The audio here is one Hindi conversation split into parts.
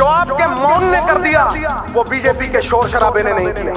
जो आपके मौन ने कर दिया वो बीजेपी के शोर शराबे ने नहीं किया।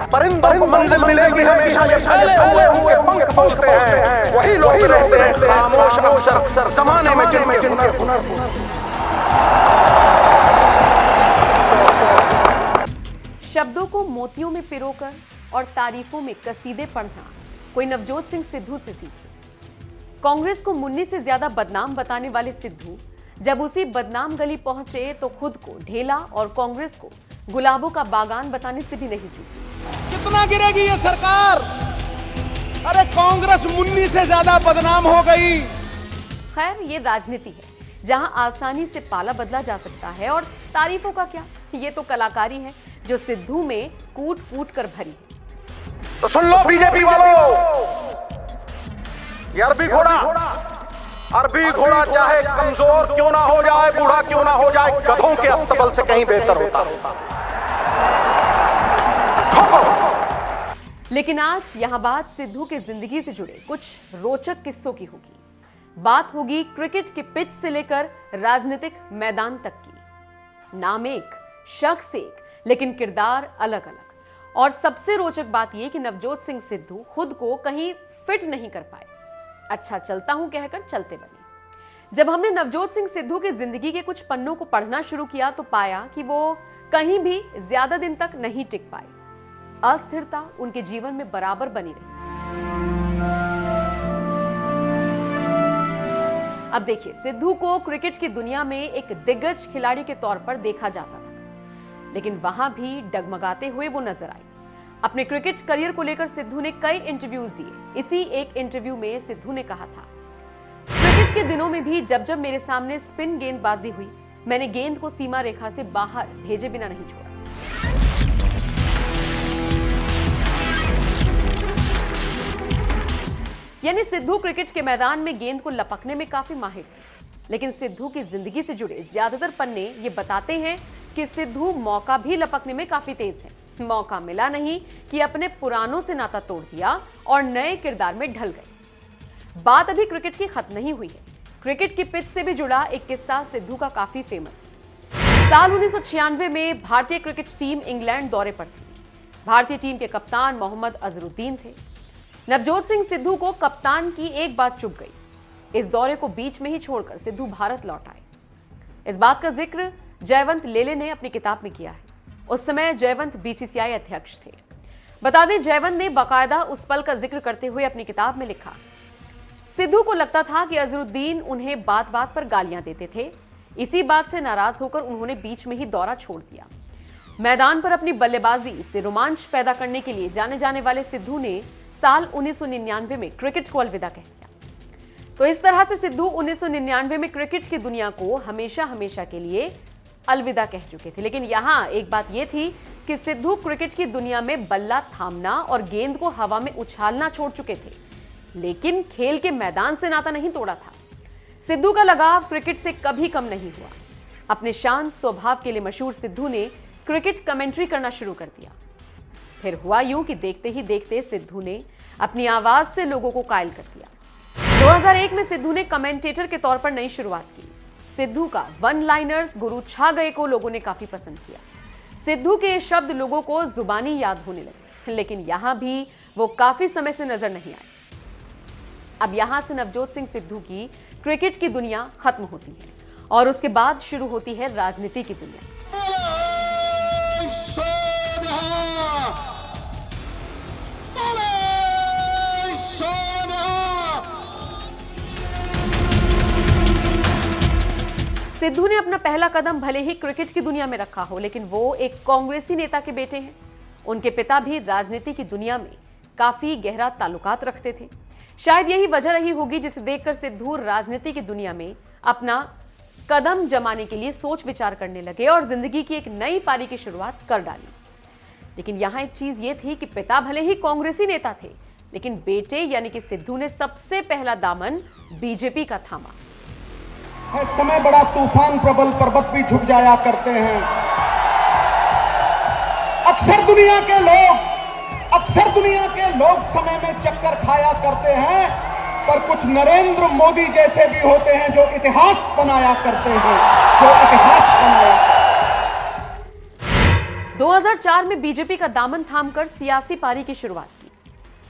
परिंदों को मंजिल मिलेगी हमेशा, ये फैले हुए उनके पंख बोलते हैं, वही लोग रहते हैं खामोश अक्सर ज़माने में जिनके हुनर। शब्दों को मोतियों में पिरोकर और तारीफों में कसीदे पढ़ना कोई नवजोत सिंह सिद्धू से सीखे। कांग्रेस को मुन्नी से ज्यादा बदनाम बताने वाले सिद्धू जब उसी बदनाम गली पहुंचे तो खुद को ढेला और कांग्रेस को गुलाबों का बागान बताने से भी नहीं चूके। कितना गिरेगी ये सरकार? अरे कांग्रेस मुन्नी से ज्यादा बदनाम हो गई। खैर ये राजनीति है जहां आसानी से पाला बदला जा सकता है और तारीफों का क्या, ये तो कलाकारी है जो सिद्धू में कूट कूट कर भरी है। तो सुन लो बीजेपी वालों, ये अरबी घोड़ा चाहे कमजोर क्यों ना हो जाए, बूढ़ा क्यों ना हो जाए, गधों के अस्तबल से कहीं बेहतर होता। लेकिन आज यहां बात सिद्धू के जिंदगी से जुड़े कुछ रोचक किस्सों की होगी। बात होगी क्रिकेट के पिच से लेकर राजनीतिक मैदान तक की। नाम एक, शख्स एक, लेकिन किरदार अलग अलग। और सबसे रोचक बात यह कि नवजोत सिंह सिद्धू खुद को कहीं फिट नहीं कर पाए। अच्छा चलता हूं कहकर चलते बने। जब हमने नवजोत सिंह सिद्धू की जिंदगी के कुछ पन्नों को पढ़ना शुरू किया तो पाया कि वो कहीं भी ज्यादा दिन तक नहीं टिक पाए। अस्थिरता उनके जीवन में बराबर बनी रही। अब देखिए, सिद्धू को क्रिकेट की दुनिया में एक दिग्गज खिलाड़ी के तौर पर देखा जाता था, लेकिन वहां भी डगमगाते हुए वो नजर आए। अपने क्रिकेट करियर को लेकर सिद्धू ने कई इंटरव्यूज दिए। इसी एक इंटरव्यू में सिद्धू ने कहा था, क्रिकेट के दिनों में भी जब जब मेरे सामने स्पिन गेंदबाजी हुई, मैंने गेंद को सीमा रेखा से बाहर भेजे बिना नहीं छोड़ा। यानी सिद्धू क्रिकेट के मैदान में गेंद को लपकने में काफी माहिर थे। लेकिन सिद्धू की जिंदगी से जुड़े ज्यादातर पन्ने ये बताते हैं कि सिद्धू मौका भी लपकने में काफी तेज है। मौका मिला नहीं कि अपने पुरानों से नाता तोड़ दिया और नए किरदार में ढल गए। बात अभी क्रिकेट की खत्म नहीं हुई है। क्रिकेट की पिच से भी जुड़ा एक किस्सा सिद्धू का काफी फेमस है। साल 1996 में भारतीय क्रिकेट टीम इंग्लैंड दौरे पर थी। भारतीय टीम के कप्तान मोहम्मद अजहरुद्दीन थे। नवजोत सिंह सिद्धू को कप्तान की एक बात चुभ गई। इस दौरे को बीच में ही छोड़कर सिद्धू भारत लौट आए। इस बात का जिक्र जयवंत लेले ने अपनी किताब में किया है। उस समय जयवंत बीसीसीआई अध्यक्ष थे। बता दें, जयवंत ने बाकायदा उस पल का जिक्र करते हुए अपनी किताब में लिखा, सिद्धू को लगता था कि अजहरुद्दीन उन्हें बात बात पर गालियां देते थे। इसी बात से नाराज होकर उन्होंने बीच में ही दौरा छोड़ दिया। मैदान पर अपनी बल्लेबाजी से रोमांच पैदा करने के लिए जाने जाने वाले सिद्धू ने साल 1999 में क्रिकेट को अलविदा कह दिया। तो इस तरह से सिद्धू 1999 में क्रिकेट की दुनिया को हमेशा हमेशा के लिए अलविदा कह चुके थे। लेकिन यहां एक बात यह थी कि सिद्धू क्रिकेट की दुनिया में बल्ला थामना और गेंद को हवा में उछालना छोड़ चुके थे, लेकिन खेल के मैदान से नाता नहीं तोड़ा था। सिद्धू का लगाव क्रिकेट से कभी कम नहीं हुआ। अपने शांत स्वभाव के लिए मशहूर सिद्धू ने क्रिकेट कमेंट्री करना शुरू कर दिया। फिर हुआ यूं कि देखते ही देखते सिद्धू ने अपनी आवाज से लोगों को कायल कर दिया। 2001 में सिद्धू ने कमेंटेटर के तौर पर नई शुरुआत की। सिद्धू का वन लाइनर्स गुरु छा गए को लोगों ने काफी पसंद किया। सिद्धू के ये शब्द लोगों को जुबानी याद होने लगे, लेकिन यहां भी वो काफी समय से नजर नहीं आए। अब यहां से नवजोत सिंह सिद्धू की क्रिकेट की दुनिया खत्म होती है और उसके बाद शुरू होती है राजनीति की दुनिया। सिद्धू ने अपना पहला कदम भले ही क्रिकेट की दुनिया में रखा हो, लेकिन वो एक कांग्रेसी नेता के बेटे हैं। उनके पिता भी राजनीति की दुनिया में काफी गहरा ताल्लुकात रखते थे। शायद यही वजह रही होगी जिसे देखकर सिद्धू राजनीति की दुनिया में अपना कदम जमाने के लिए सोच विचार करने लगे और जिंदगी की एक नई पारी की शुरुआत कर डाली। लेकिन यहां एक चीज ये थी कि पिता भले ही कांग्रेसी नेता थे, लेकिन बेटे यानी कि सिद्धू ने सबसे पहला दामन बीजेपी का थामा। है समय बड़ा तूफान प्रबल, पर्वत भी झुक जाया करते हैं। अक्सर दुनिया के लोग समय में चक्कर खाया करते हैं, पर कुछ नरेंद्र मोदी जैसे भी होते हैं जो इतिहास बनाया करते हैं, जो इतिहास बनाया करते हैं। 2004 में बीजेपी का दामन थामकर सियासी पारी की शुरुआत की।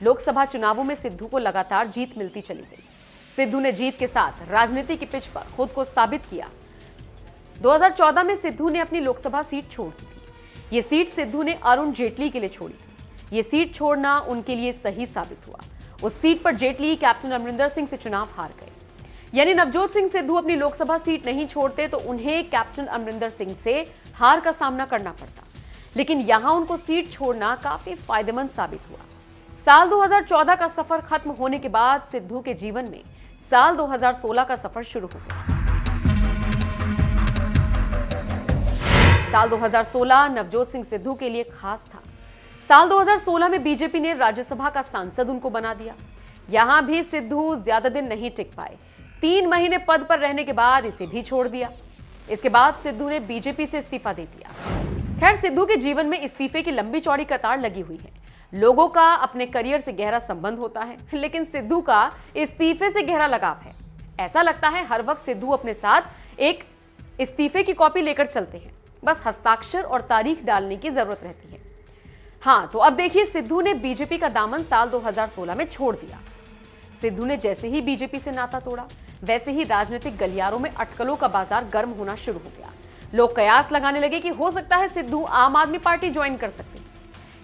लोकसभा चुनावों में सिद्धू को लगातार जीत मिलती चली गई। सिद्धू ने जीत के साथ राजनीति की पिच पर खुद को साबित किया। 2014 में सिद्धू ने अपनी लोकसभा सीट छोड़ दी थी। ये सीट सिद्धू ने अरुण जेटली के लिए छोड़ी थी। ये सीट छोड़ना उनके लिए सही साबित हुआ। उस सीट पर जेटली कैप्टन अमरिंदर सिंह से चुनाव हार गए। यानी नवजोत सिंह सिद्धू अपनी लोकसभा सीट नहीं छोड़ते तो उन्हें कैप्टन अमरिंदर सिंह से हार का सामना करना पड़ता, लेकिन यहां उनको सीट छोड़ना काफी फायदेमंद साबित हुआ। साल 2014 का सफर खत्म होने के बाद सिद्धू के जीवन में साल 2016 का सफर शुरू हो गया। साल 2016 नवजोत सिंह सिद्धू के लिए खास था। साल 2016 में बीजेपी ने राज्यसभा का सांसद उनको बना दिया। यहां भी सिद्धू ज्यादा दिन नहीं टिक पाए। 3 महीने पद पर रहने के बाद इसे भी छोड़ दिया। इसके बाद सिद्धू ने बीजेपी से इस्तीफा दे दिया। खैर, सिद्धू के जीवन में इस्तीफे की लंबी चौड़ी कतार लगी हुई है। लोगों का अपने करियर से गहरा संबंध होता है, लेकिन सिद्धू का इस्तीफे से गहरा लगाव है। ऐसा लगता है हर वक्त सिद्धू अपने साथ एक इस्तीफे की कॉपी लेकर चलते हैं, बस हस्ताक्षर और तारीख डालने की जरूरत रहती है। हाँ, तो अब देखिए, सिद्धू ने बीजेपी का दामन साल 2016 में छोड़ दिया। सिद्धू ने जैसे ही बीजेपी से नाता तोड़ा, वैसे ही राजनीतिक गलियारों में अटकलों का बाजार गर्म होना शुरू हो गया। लोग कयास लगाने लगे कि हो सकता है सिद्धू आम आदमी पार्टी ज्वाइन कर सकते हैं।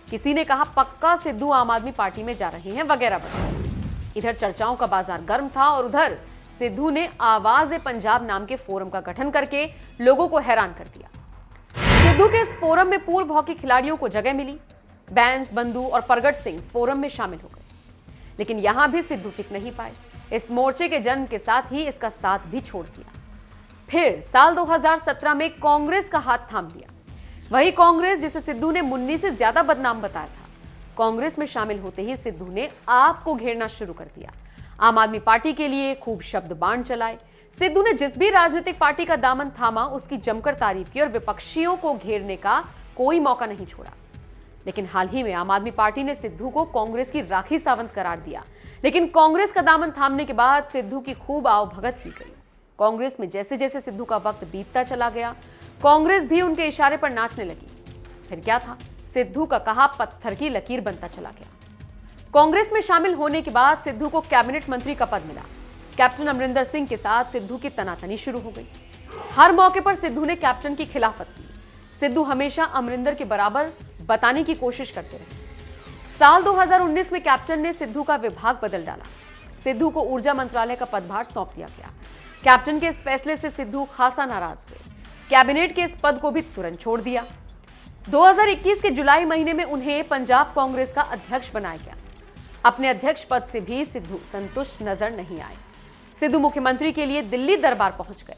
किसी ने कहा पक्का सिद्धू आम आदमी पार्टी में जा रहे हैं, वगैरह वगैरह। इधर चर्चाओं का बाजार गर्म था और उधर सिद्धू ने आवाज़-ए-पंजाब नाम के फोरम का गठन करके लोगों को हैरान कर दिया। सिद्धू के इस फोरम में पूर्व हॉकी खिलाड़ियों को जगह मिली। बैंस, बंधु और प्रगट सिंह फोरम में शामिल हो गए, लेकिन यहां भी सिद्धू टिक नहीं पाए। इस मोर्चे के जन्म के साथ ही इसका साथ भी छोड़ दिया। फिर साल 2017 में कांग्रेस का हाथ थाम लिया। वही कांग्रेस जिसे सिद्धू ने मुन्नी से ज्यादा बदनाम बताया था। कांग्रेस में शामिल होते ही सिद्धू ने आप को घेरना शुरू कर दिया। आम आदमी पार्टी के लिए खूब शब्द बाण चलाए। सिद्धू ने जिस भी राजनीतिक पार्टी का दामन थामा, उसकी जमकर तारीफ की और विपक्षियों को घेरने का कोई मौका नहीं छोड़ा। लेकिन हाल ही में आम आदमी पार्टी ने सिद्धू को कांग्रेस की राखी सावंत करार दिया। लेकिन कांग्रेस का दामन थामने के बाद सिद्धू की खूब आवभगत की गई। कांग्रेस में जैसे जैसे सिद्धू का वक्त बीतता चला गया, कांग्रेस भी उनके इशारे पर नाचने लगी। फिर क्या था, सिद्धू का कहा पत्थर की लकीर बनता चला गया। कांग्रेस में शामिल होने के बाद सिद्धू को कैबिनेट मंत्री का पद मिला। कैप्टन अमरिंदर सिंह के साथ सिद्धू की तनातनी शुरू हो गई। हर मौके पर सिद्धू ने कैप्टन की खिलाफत की। सिद्धू हमेशा अमरिंदर के बराबर बताने की कोशिश करते रहे। साल 2019 में कैप्टन ने सिद्धू का विभाग बदल डाला। सिद्धू को ऊर्जा मंत्रालय का पदभार सौंप दिया गया। कैप्टन के इस फैसले से सिद्धू खासा नाराज हुए। कैबिनेट के इस पद को भी तुरंत छोड़ दिया। 2021 के जुलाई महीने में उन्हें पंजाब कांग्रेस का अध्यक्ष बनाया गया। अपने अध्यक्ष पद से भी सिद्धू संतुष्ट नजर नहीं आए। सिद्धू मुख्यमंत्री के लिए दिल्ली दरबार पहुंच गए।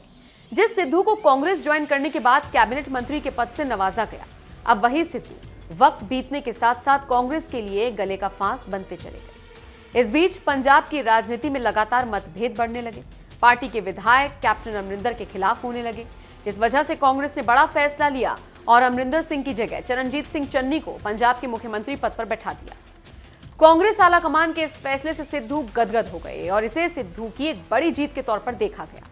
जिस सिद्धू को कांग्रेस ज्वाइन करने के बाद कैबिनेट मंत्री के पद से नवाजा गया, अब वही सिद्धू वक्त बीतने के साथ साथ कांग्रेस के लिए गले का फांस बनते चले गए। इस बीच पंजाब की राजनीति में लगातार मतभेद बढ़ने लगे। पार्टी के विधायक कैप्टन अमरिंदर के खिलाफ होने लगे, जिस वजह से कांग्रेस ने बड़ा फैसला लिया और अमरिंदर सिंह की जगह चरणजीत सिंह चन्नी को पंजाब के मुख्यमंत्री पद पर बैठा दिया। कांग्रेस आलाकमान के इस फैसले से सिद्धू गदगद हो गए और इसे सिद्धू की एक बड़ी जीत के तौर पर देखा गया।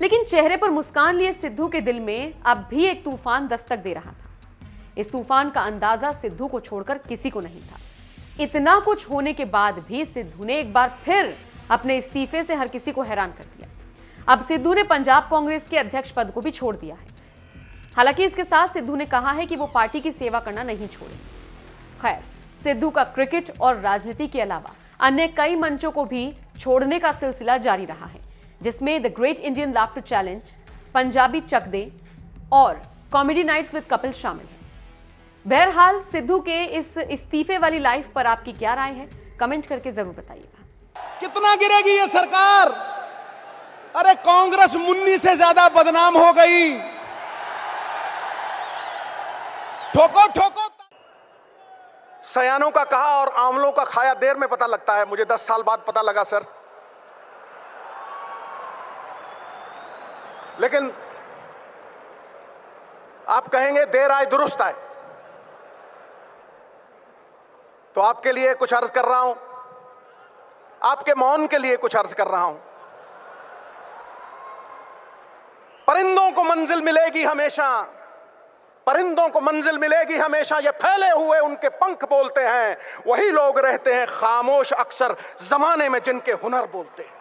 लेकिन चेहरे पर मुस्कान लिए सिद्धू के दिल में अब भी एक तूफान दस्तक दे रहा था। इस तूफान का अंदाजा सिद्धू को छोड़कर किसी को नहीं था। इतना कुछ होने के बाद भी सिद्धू ने एक बार फिर अपने इस्तीफे से हर किसी को हैरान कर दिया। अब सिद्धू ने पंजाब कांग्रेस के अध्यक्ष पद को भी छोड़ दिया है। हालांकि इसके साथ सिद्धू ने कहा है कि वो पार्टी की सेवा करना नहीं छोड़ेंगे। खैर, सिद्धू का क्रिकेट और राजनीति के अलावा अन्य कई मंचों को भी छोड़ने का सिलसिला जारी रहा है, जिसमें the great Indian laughter challenge, Punjabi Chak De और कॉमेडी नाइट्स विद कपिल शामिल हैं। बहरहाल, सिद्धू के इस इस्तीफे वाली लाइफ पर आपकी क्या राय है, कमेंट करके जरूर बताइएगा। कितना गिरेगी ये सरकार? अरे कांग्रेस मुन्नी से ज्यादा बदनाम हो गई। ठोको ठोको। सयानों का कहा और आंवलों का खाया देर में पता लगता है। मुझे 10 साल बाद पता लगा सर। लेकिन आप कहेंगे देर आए दुरुस्त आए, तो आपके लिए कुछ अर्ज कर रहा हूं। आपके मौन के लिए कुछ अर्ज कर रहा हूं। परिंदों को मंजिल मिलेगी हमेशा, परिंदों को मंजिल मिलेगी हमेशा, ये फैले हुए उनके पंख बोलते हैं, वही लोग रहते हैं खामोश अक्सर जमाने में जिनके हुनर बोलते हैं।